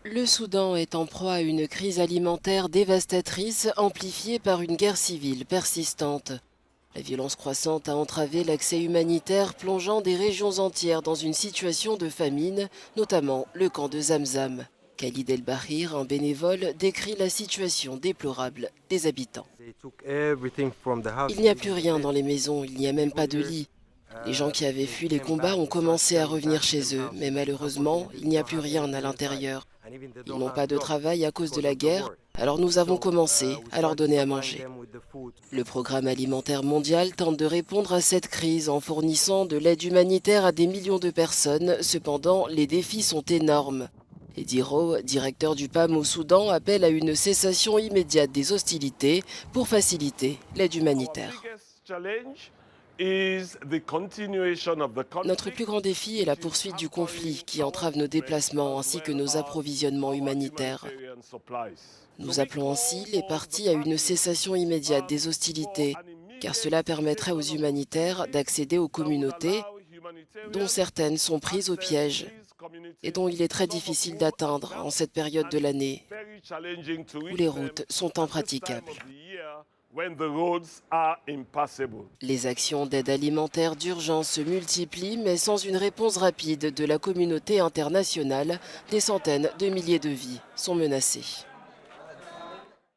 Le Soudan est en proie à une crise alimentaire dévastatrice amplifiée par une guerre civile persistante. La violence croissante a entravé l'accès humanitaire, plongeant des régions entières dans une situation de famine, notamment le camp de Zamzam. Khalid El-Bahir, un bénévole, décrit la situation déplorable des habitants. Il n'y a plus rien dans les maisons, il n'y a même pas de lit. Les gens qui avaient fui les combats ont commencé à revenir chez eux, mais malheureusement, il n'y a plus rien à l'intérieur. Ils n'ont pas de travail à cause de la guerre, alors nous avons commencé à leur donner à manger. Le programme alimentaire mondial tente de répondre à cette crise en fournissant de l'aide humanitaire à des millions de personnes. Cependant, les défis sont énormes. Eddie Rowe, directeur du PAM au Soudan, appelle à une cessation immédiate des hostilités pour faciliter l'aide humanitaire. Notre plus grand défi est la poursuite du conflit qui entrave nos déplacements ainsi que nos approvisionnements humanitaires. Nous appelons ainsi les parties à une cessation immédiate des hostilités, car cela permettrait aux humanitaires d'accéder aux communautés, dont certaines sont prises au piège et dont il est très difficile d'atteindre en cette période de l'année où les routes sont impraticables. Les actions d'aide alimentaire d'urgence se multiplient, mais sans une réponse rapide de la communauté internationale, des centaines de milliers de vies sont menacées.